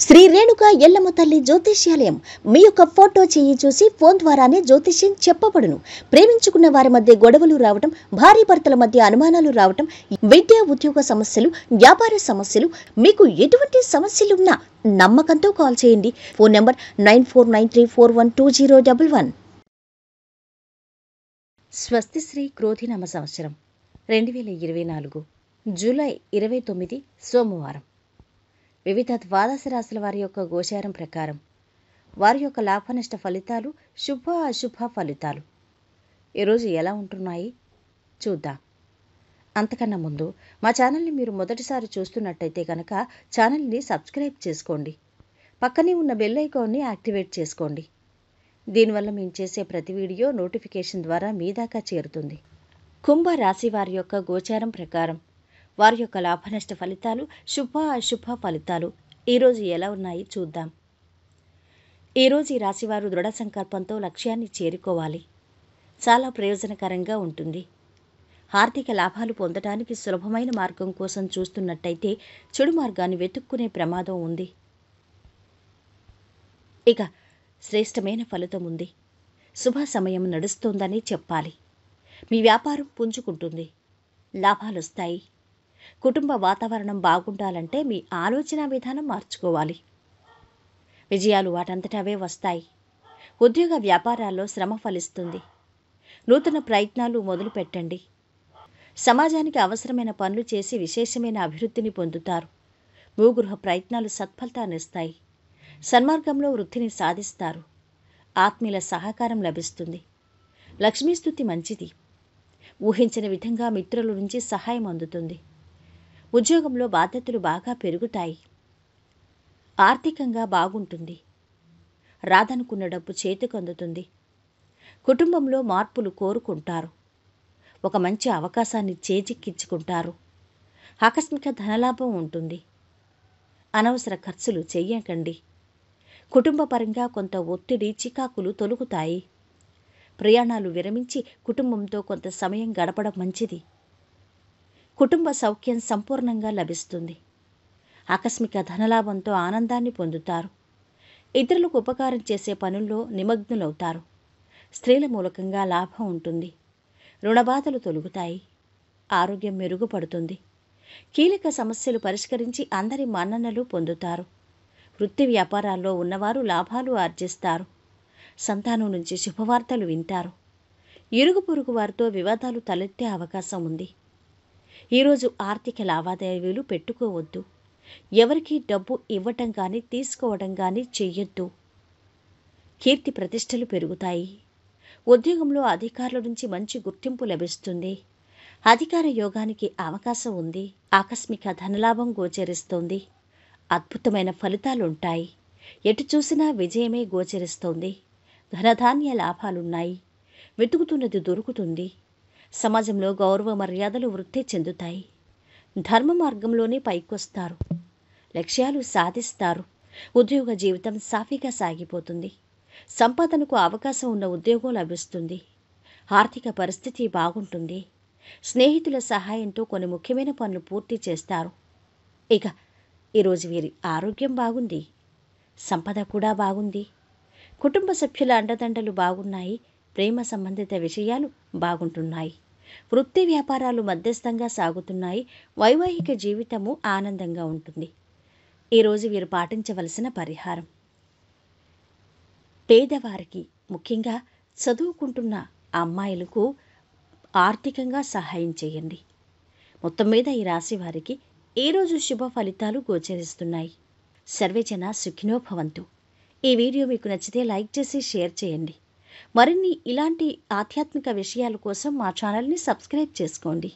శ్రీ రేణుక ఎల్లమ్మ తల్లి జ్యోతిష్యాలయం మీ యొక్క ఫోటో చేయి చూసి ఫోన్ ద్వారానే జ్యోతిష్యం చెప్పబడును. ప్రేమించుకున్న వారి మధ్య గొడవలు రావటం, భార్యాభర్తల మధ్య అనుమానాలు రావటం, విద్యా ఉద్యోగ సమస్యలు, వ్యాపార సమస్యలు, మీకు ఎటువంటి సమస్యలున్నా నమ్మకంతో కాల్ చేయండి. Phone number 9493412011. స్వస్తి శ్రీ క్రోధినామ సంవత్సరం 2024 జూలై 29 సోమవారం. వివిధ ద్వాదశ రాశుల వారి యొక్క గోచారం ప్రకారం వారి యొక్క లాభనష్ట ఫలితాలు, శుభ అశుభ ఫలితాలు ఈరోజు ఎలా ఉంటున్నాయి చూద్దాం. అంతకన్నా ముందు మా ఛానల్ని మీరు మొదటిసారి చూస్తున్నట్టయితే కనుక ఛానల్ని సబ్స్క్రైబ్ చేసుకోండి. పక్కనే ఉన్న బెల్ ఐకాన్ని యాక్టివేట్ చేసుకోండి. దీనివల్ల మేము చేసే ప్రతి వీడియో నోటిఫికేషన్ ద్వారా మీ దాకా చేరుతుంది. కుంభ రాశి వారి యొక్క గోచారం ప్రకారం వారి యొక్క లాభనష్ట ఫలితాలు, శుభ అశుభ ఫలితాలు ఈరోజు ఎలా ఉన్నాయి చూద్దాం. ఈరోజు ఈ రాశివారు దృఢ సంకల్పంతో లక్ష్యాన్ని చేరుకోవాలి. చాలా ప్రయోజనకరంగా ఉంటుంది. ఆర్థిక లాభాలు పొందడానికి సులభమైన మార్గం కోసం చూస్తున్నట్టయితే చెడు మార్గాన్ని వెతుక్కునే ప్రమాదం ఉంది. ఇక శ్రేష్టమైన ఫలితం ఉంది. శుభ సమయం నడుస్తోందని చెప్పాలి. మీ వ్యాపారం పుంజుకుంటుంది. లాభాలొస్తాయి. కుటుంబ వాతావరణం బాగుండాలంటే మీ ఆలోచన విధానం మార్చుకోవాలి. విజయాలు వాటంతటవే వస్తాయి. ఉద్యోగ వ్యాపారాల్లో శ్రమ ఫలిస్తుంది. నూతన ప్రయత్నాలు మొదలు పెట్టండి. సమాజానికి అవసరమైన పనులు చేసి విశేషమైన అభివృద్ధిని పొందుతారు. భూగృహ ప్రయత్నాలు సత్ఫలితాన్నిస్తాయి. సన్మార్గంలో వృద్ధిని సాధిస్తారు. ఆత్మీయుల సహకారం లభిస్తుంది. లక్ష్మీస్తుతి మంచిది. ఊహించని విధంగా మిత్రుల నుంచి సహాయం అందుతుంది. ఉద్యోగంలో బాధ్యతలు బాగా పెరుగుతాయి. ఆర్థికంగా బాగుంటుంది. రాదనుకున్న డబ్బు చేతికి అందుతుంది. కుటుంబంలో మార్పులు కోరుకుంటారు. ఒక మంచి అవకాశాన్ని చేజిక్కించుకుంటారు. ఆకస్మిక ధనలాభం ఉంటుంది. అనవసర ఖర్చులు చెయ్యకండి. కుటుంబ పరంగా కొంత ఒత్తిడి, చికాకులు తొలగుతాయి. ప్రయాణాలు విరమించి కుటుంబంతో కొంత సమయం గడపడం మంచిది. కుటుంబ సౌఖ్యం సంపూర్ణంగా లభిస్తుంది. ఆకస్మిక ధనలాభంతో ఆనందాన్ని పొందుతారు. ఇతరులకు ఉపకారం చేసే పనుల్లో నిమగ్నులవుతారు. స్త్రీల మూలకంగా లాభం ఉంటుంది. రుణబాధలు తొలగుతాయి. ఆరోగ్యం మెరుగుపడుతుంది. కీలక సమస్యలు పరిష్కరించి అందరి మన్ననలు పొందుతారు. వృత్తి వ్యాపారాల్లో ఉన్నవారు లాభాలు ఆర్జిస్తారు. సంతానం నుంచి శుభవార్తలు వింటారు. ఇరుగు పొరుగు వారితో వివాదాలు తలెత్తే అవకాశం ఉంది. ఈరోజు ఆర్థిక లావాదేవీలు పెట్టుకోవద్దు. ఎవరికీ డబ్బు ఇవ్వటం కానీ తీసుకోవడం కానీ చెయ్యొద్దు. కీర్తి ప్రతిష్టలు పెరుగుతాయి. ఉద్యోగంలో అధికారుల నుంచి మంచి గుర్తింపు లభిస్తుంది. అధికార యోగానికి అవకాశం ఉంది. ఆకస్మిక ధనలాభం గోచరిస్తోంది. అద్భుతమైన ఫలితాలుంటాయి. ఎటు చూసినా విజయమే గోచరిస్తోంది. ధనధాన్య లాభాలున్నాయి. వెతుకుతున్నది దొరుకుతుంది. సమాజంలో గౌరవ మర్యాదలు వృద్ధి చెందుతాయి. ధర్మ మార్గంలోనే పైకొస్తారు. లక్ష్యాలు సాధిస్తారు. ఉద్యోగ జీవితం సాఫీగా సాగిపోతుంది. సంపాదనకు అవకాశం ఉన్న ఉద్యోగం లభిస్తుంది. ఆర్థిక పరిస్థితి బాగుంటుంది. స్నేహితుల సహాయంతో కొన్ని ముఖ్యమైన పనులు పూర్తి చేస్తారు. ఇక ఈరోజు వీరి ఆరోగ్యం బాగుంది. సంపద కూడా బాగుంది. కుటుంబ సభ్యుల అండదండలు బాగున్నాయి. ప్రేమ సంబంధిత విషయాలు బాగుంటున్నాయి. వృత్తి వ్యాపారాలు మధ్యస్థంగా సాగుతున్నాయి. వైవాహిక జీవితము ఆనందంగా ఉంటుంది. ఈరోజు వీరు పాటించవలసిన పరిహారం: పేదవారికి, ముఖ్యంగా చదువుకుంటున్న అమ్మాయిలకు ఆర్థికంగా సహాయం చేయండి. మొత్తం మీద ఈ రాశి వారికి ఈరోజు శుభ ఫలితాలు గోచరిస్తున్నాయి. సర్వేజన సుఖినో భవంతు. ఈ వీడియో మీకు నచ్చితే లైక్ చేసి షేర్ చేయండి. మరిన్ని ఇలాంటి ఆధ్యాత్మిక విషయాల కోసం మా ఛానల్ని సబ్స్క్రైబ్ చేసుకోండి.